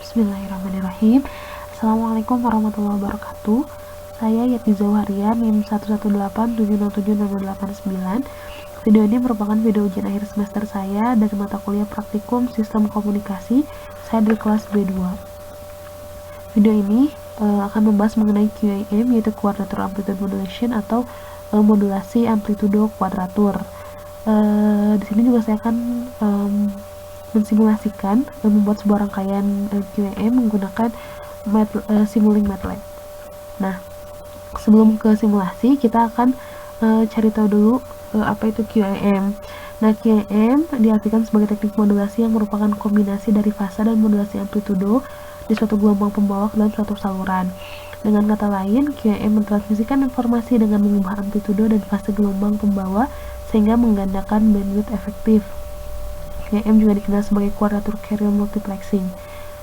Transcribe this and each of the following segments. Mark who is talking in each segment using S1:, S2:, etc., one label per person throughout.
S1: Bismillahirrahmanirrahim. Assalamualaikum warahmatullahi wabarakatuh. Saya Yati Zawharia, NIM 118707089. Video ini merupakan video ujian akhir semester saya dari mata kuliah praktikum Sistem Komunikasi. Saya dari kelas B2. Video ini akan membahas mengenai QAM, yaitu Quadrature Amplitude Modulation atau modulasi amplitudo kuadratur. Di sini juga saya akan mensimulasikan membuat sebuah rangkaian QAM menggunakan Simulink MATLAB. Nah, sebelum ke simulasi kita akan cari tahu dulu apa itu QAM. Nah, QAM diartikan sebagai teknik modulasi yang merupakan kombinasi dari fasa dan modulasi amplitudo di suatu gelombang pembawa ke dalam suatu saluran. Dengan kata lain, QAM mentransmisikan informasi dengan mengubah amplitudo dan fase gelombang pembawa sehingga menggandakan bandwidth efektif. QAM juga dikenal sebagai Quadrature Carrier Multiplexing.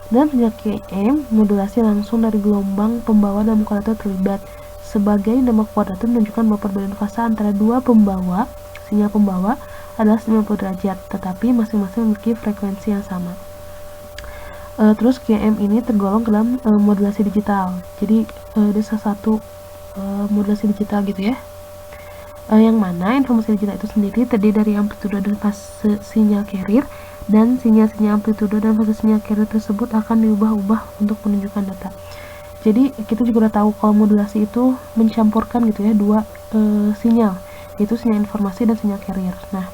S1: Dalam pengertian QAM, modulasi langsung dari gelombang pembawa dalam kuadratur terlibat. Sebagai nama kuadratur menunjukkan bahwa perbedaan fase antara dua pembawa, sinyal pembawa, adalah 90 derajat, tetapi masing-masing memiliki frekuensi yang sama. Terus QAM ini tergolong ke dalam modulasi digital. Jadi ada salah satu modulasi digital gitu ya. Yang mana informasi digital itu sendiri terdiri dari amplitudo dan fase sinyal carrier, dan sinyal-sinyal amplitudo dan fase sinyal carrier tersebut akan diubah-ubah untuk menunjukkan data. Jadi kita juga udah tahu kalau modulasi itu mencampurkan gitu ya dua sinyal, yaitu sinyal informasi dan sinyal carrier. Nah,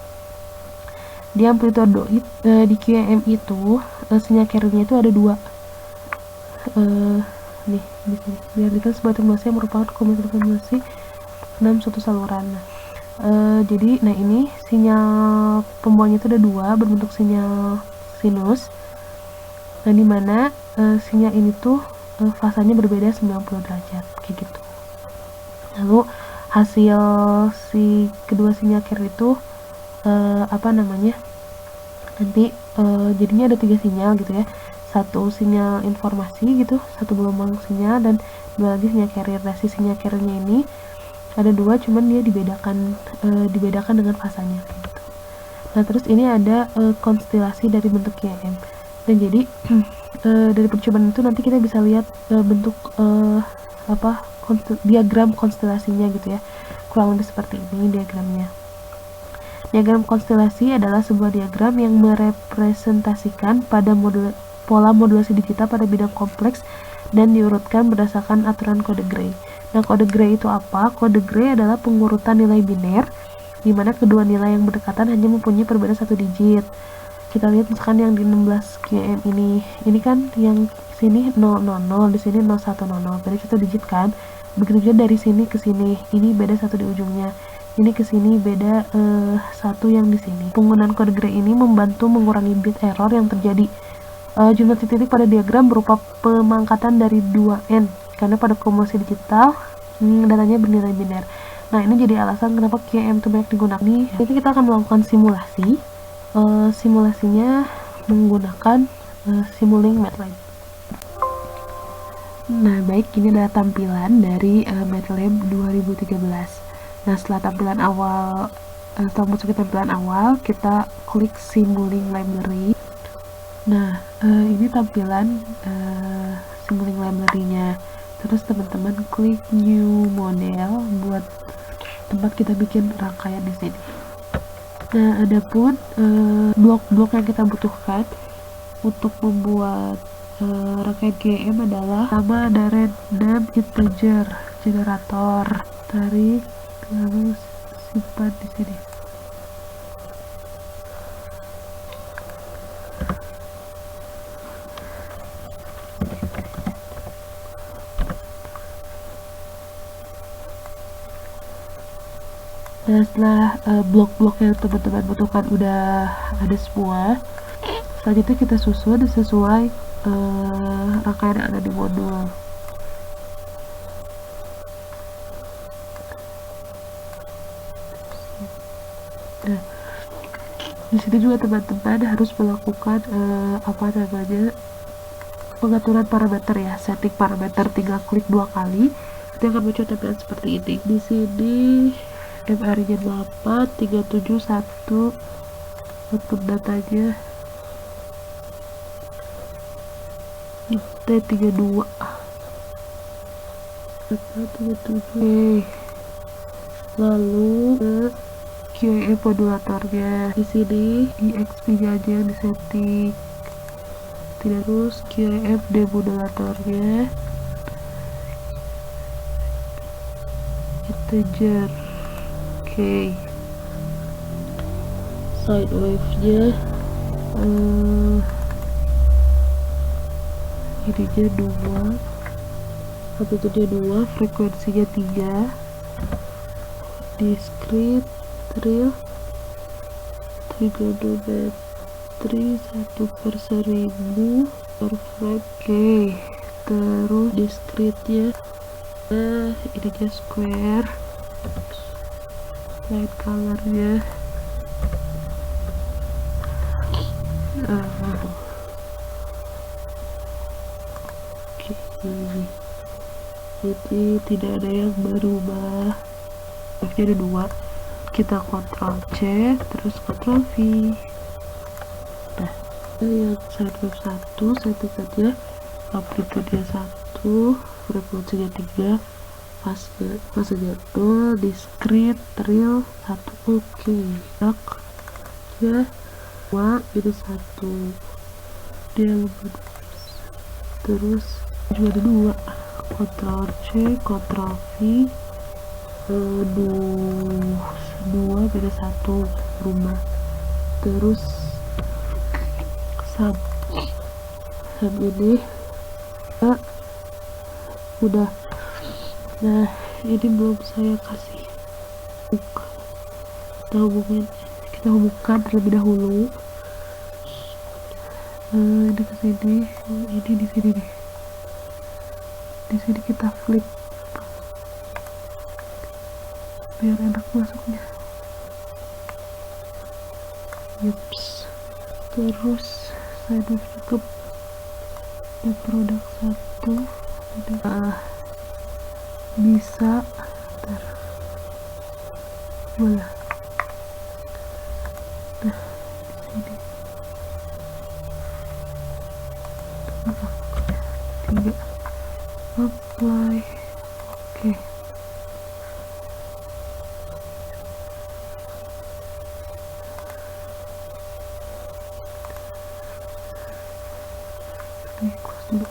S1: di amplitudo di QAM itu sinyal carriernya itu ada dua. Nih di sini diartikan sebagai modulasi yang merupakan kombinasi dalam suatu saluran. Jadi, ini sinyal pembawanya itu ada dua, berbentuk sinyal sinus. Nah, dimana sinyal ini tuh fasanya berbeda 90 derajat, kayak gitu. Lalu hasil si kedua sinyal carrier itu nanti jadinya ada 3 sinyal gitu ya. Satu sinyal informasi gitu, satu gelombang sinyal, dan dua lagi sinyal carrier. Nah, si sinyal carriernya ini ada dua, cuman dia dibedakan dengan fasanya gitu. Nah, terus ini ada konstelasi dari bentuk QAM. Dan jadi dari percobaan itu nanti kita bisa lihat bentuk diagram konstelasinya gitu ya. Kurang lebih seperti ini diagramnya. Diagram konstelasi adalah sebuah diagram yang merepresentasikan pada pola modulasi digital pada bidang kompleks dan diurutkan berdasarkan aturan kode Gray. Nah, kode Gray itu apa? Kode Gray adalah pengurutan nilai biner, di mana kedua nilai yang berdekatan hanya mempunyai perbedaan 1 digit. Kita lihat misalkan yang di 16 QAM ini kan yang sini 000, di sini 0100, berarti 1 digit kan. Begitu juga dari sini ke sini, ini beda 1 di ujungnya. Ini ke sini beda 1 yang di sini. Penggunaan kode Gray ini membantu mengurangi bit error yang terjadi. Jumlah titik pada diagram berupa pemangkatan dari 2n, karena pada komunikasi digital datanya bernilai biner. Nah, ini jadi alasan kenapa QAM itu banyak digunakan. Nanti kita akan melakukan simulasi. Simulasinya menggunakan Simulink MATLAB. Nah, baik, ini adalah tampilan dari MATLAB 2013. Nah, setelah tampilan awal, setelah masuk ke tampilan awal, kita klik Simulink Library. Nah, ini tampilan Simulink Library-nya. Terus teman-teman klik New Model buat tempat kita bikin rangkaian di sini. Nah, adapun blok-blok yang kita butuhkan untuk membuat rangkaian QAM adalah pertama ada random integer generator, tarik lalu simpan di sini. Nah, setelah blok-blok yang teman-teman butuhkan udah ada semua, selanjutnya kita susun sesuai rangkaian yang ada di modul. Nah, di sini juga teman-teman harus melakukan pengaturan parameter ya, setting parameter. Tinggal klik 2 kali, nanti akan muncul tampilan seperti ini. Di sini MR-nya 8, 371 output datanya int32 37. Lalu QE modulatornya di sini EXP nya aja yang disetting, terus QEF demodulatornya integer. Oke, sine wave nya ininya 2, amplitude 2, frekuensinya 3, discrete real trigonometri 1/1000 per frame. Oke, terus discrete-nya ininya square, light color-nya oke, jadi tidak ada yang berubah. F-nya ada 2, kita Ctrl C terus Ctrl V. Nah, yang sine wave 1 setting saja amplitude 1, frekuensinya 3, fasenya 0, discrete real 1. Oke, ya 2 itu 1 dia lebih, terus juga ada 2, Ctrl C Ctrl V, 2 beda 1 rumah, terus sub ini udah. Nah, ini belum saya kasih kita hubungkan terlebih dahulu. Ini ke sini, ini di sini nih, di sini kita flip biar enak masuknya. Yups. Terus saya cukup ada produk 1 bisa boleh. Nah, di sini 3 apply. Oke. Close dulu.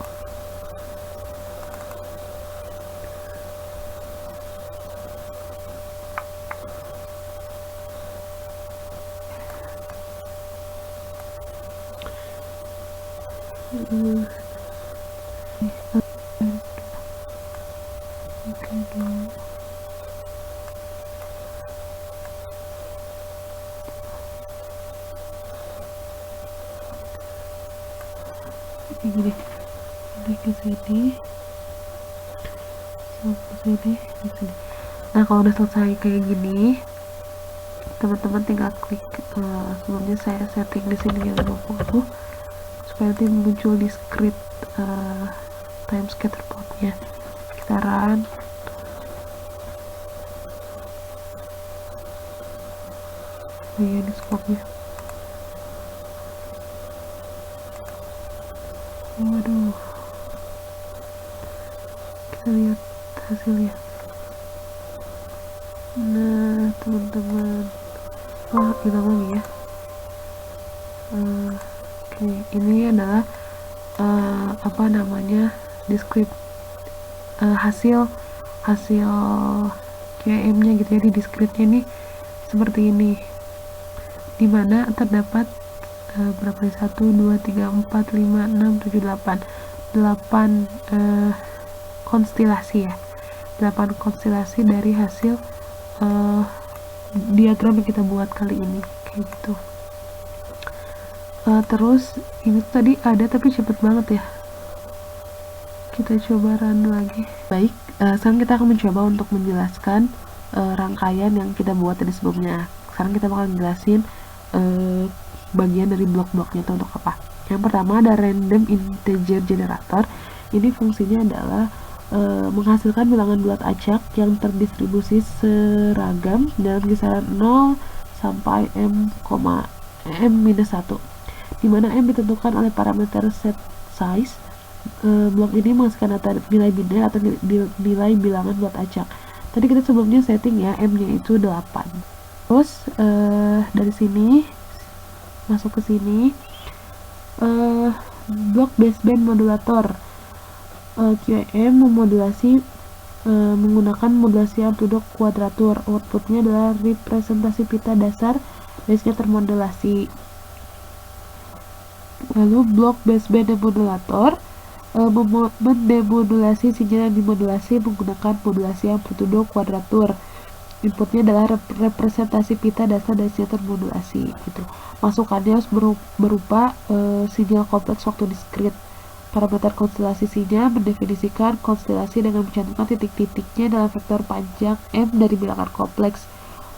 S1: Gini, ini ke sini, sampai sini, di sini. Nah, kalau udah selesai kayak gini, teman-teman tinggal klik. Sebelumnya saya setting di sini yang 20 supaya nanti muncul discrete time scatter plotnya. Kita run. Oh iya, ini scope-nya. Waduh, kita lihat hasilnya. Nah, teman-teman, hilang lagi ya. Oke, ini adalah apa namanya, discrete hasil QM-nya gitu ya. Di discrete-nya ini seperti ini, dimana terdapat berapa nih, 1, 2, 3, 4, 5, 6, 7, 8 konstelasi ya, 8 konstelasi dari hasil diagram yang kita buat kali ini, kayak gitu. Terus ini tadi ada tapi cepet banget ya, kita coba run lagi. Baik, sekarang kita akan mencoba untuk menjelaskan rangkaian yang kita buat tadi sebelumnya. Sekarang kita bakal jelasin bagian dari blok-bloknya itu untuk apa. Yang pertama ada random integer generator. Ini fungsinya adalah menghasilkan bilangan bulat acak yang terdistribusi seragam dalam kisaran 0 sampai m-1, di mana m ditentukan oleh parameter set size blok ini menghasilkan data nilai biner atau nilai bilangan buat acak. Tadi kita sebelumnya setting ya, M nya itu 8. Terus dari sini masuk ke sini, blok baseband modulator. QEM memodulasi menggunakan modulasi amplitudo kuadratur. Outputnya adalah representasi pita dasar base-nya termodulasi. Lalu blok baseband demodulator mendemodulasi sinyal yang dimodulasi menggunakan modulasi amplitudo kuadratur. Inputnya adalah representasi pita dasar dari sinyal termodulasi gitu. Masukannya harus berupa sinyal kompleks waktu diskrit. Parameter konstelasi sinyal mendefinisikan konstelasi dengan mencantumkan titik-titiknya dalam vektor panjang M dari bilangan kompleks.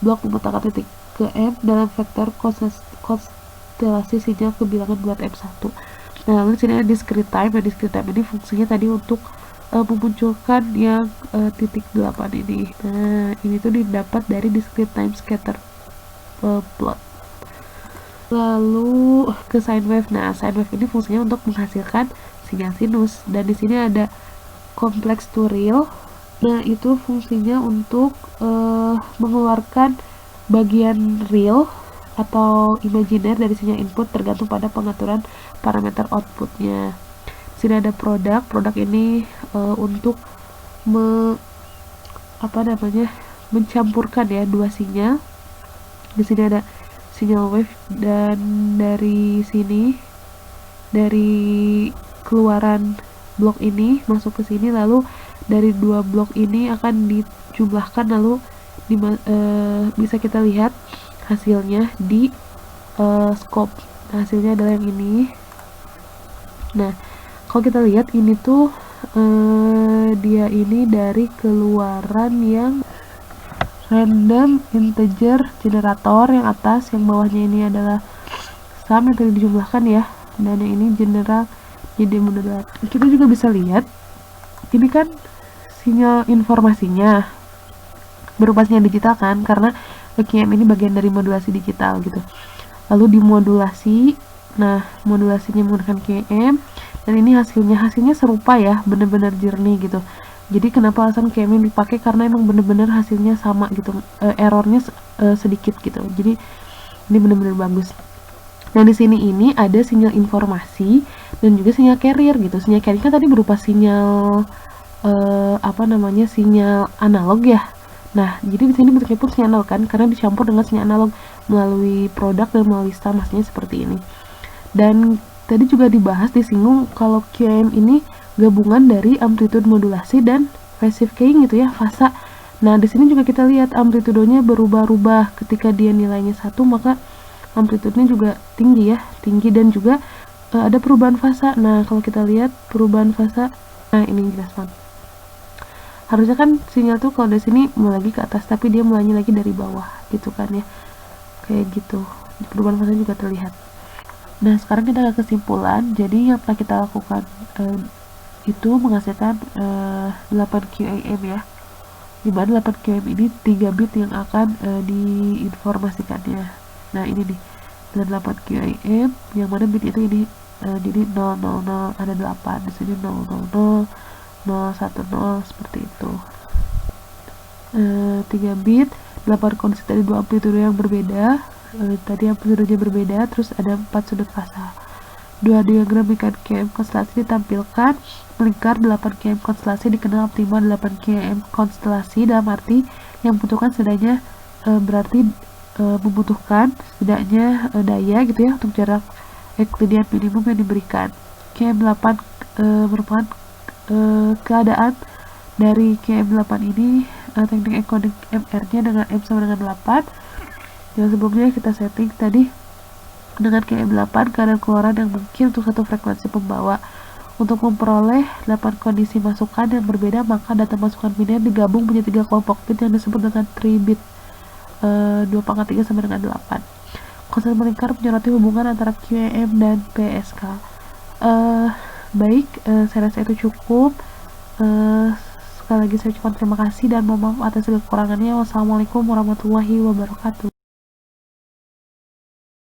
S1: Blok memetakan titik ke M dalam vektor konstelasi sinyal ke bilangan bulat M1. Nah, lalu sini ada discrete time. Nah, discrete time ini fungsinya tadi untuk memunculkan yang titik 8 ini. Nah, ini tuh didapat dari discrete time scatter plot. Lalu ke sine wave. Nah, sine wave ini fungsinya untuk menghasilkan sinyal sinus, dan di sini ada complex to real. Nah, itu fungsinya untuk mengeluarkan bagian real atau imajiner dari sinyal input tergantung pada pengaturan parameter outputnya. Di sini ada produk ini untuk mencampurkan ya dua sinyal. Di sini ada sinyal wave, dan dari sini, dari keluaran blok ini masuk ke sini, lalu dari dua blok ini akan dijumlahkan, lalu bisa kita lihat hasilnya di scope. Nah, hasilnya adalah yang ini. Nah, kalau kita lihat ini tuh dia ini dari keluaran yang random integer generator yang atas, yang bawahnya ini adalah sum yang tadi dijumlahkan ya, dan yang ini general. Jadi menurut kita juga bisa lihat ini kan sinyal informasinya berupa sinyal digital kan, karena QM ini bagian dari modulasi digital gitu. Lalu dimodulasi. Nah, modulasinya menggunakan QM, dan ini hasilnya serupa ya, bener-bener jernih gitu. Jadi kenapa alasan QM ini dipakai, karena emang bener-bener hasilnya sama gitu, errornya sedikit gitu. Jadi ini bener-bener bagus. Nah, di sini ini ada sinyal informasi dan juga sinyal carrier gitu. Sinyal carrier kan tadi berupa sinyal sinyal analog ya. Nah, jadi di sini bentuknya pun sinyal analog kan, karena dicampur dengan sinyal analog melalui produk dan melalui sum, maksudnya seperti ini. Dan tadi juga dibahas, disinggung kalau QM ini gabungan dari amplitude modulasi dan passive keying gitu ya, fasa. Nah, di sini juga kita lihat amplitudonya berubah-ubah. Ketika dia nilainya 1, maka amplitudenya juga tinggi ya, dan juga ada perubahan fasa. Nah, kalau kita lihat perubahan fasa, nah ini jelas banget. Harusnya kan sinyal tuh kalau dari sini mulai lagi ke atas, tapi dia mulainya lagi dari bawah gitu kan ya, kayak gitu. Perubahan fasa juga terlihat. Nah, sekarang kita ke kesimpulan. Jadi yang telah kita lakukan itu menghasilkan 8 QAM ya, dimana 8 QAM ini 3 bit yang akan diinformasikannya. Nah, ini nih, ada 8 QAM, yang mana bit itu ini, jadi 000, ada 8, di sini 000, 010, seperti itu. 3 bit, 8 kondisi tadi, 2 amplitudo yang berbeda, tadi amplitudenya berbeda, terus ada 4 sudut fasa. 2 diagram ikan QAM konstelasi ditampilkan, melingkar 8 QAM konstelasi dikenal optimal 8 QAM konstelasi, dalam arti yang membutuhkan setidaknya berarti membutuhkan setidaknya daya gitu ya untuk jarak Euclidean minimum yang diberikan. QM8 merupakan keadaan dari QM8 ini, teknik encoding MR-nya dengan M sama dengan 8. Yang sebelumnya kita setting tadi dengan QM8 keadaan keluaran yang mungkin untuk satu frekuensi pembawa. Untuk memperoleh 8 kondisi masukan yang berbeda, maka data masukan biner digabung menjadi 3 kelompok bit yang disebut dengan 3 bit. 2/3 sama dengan 8. Konsep melingkar menyoroti hubungan antara QEM dan PSK. Baik, saya rasa itu cukup. Sekali lagi saya ucapkan terima kasih dan mohon maaf atas segala kekurangannya. Wassalamualaikum warahmatullahi wabarakatuh.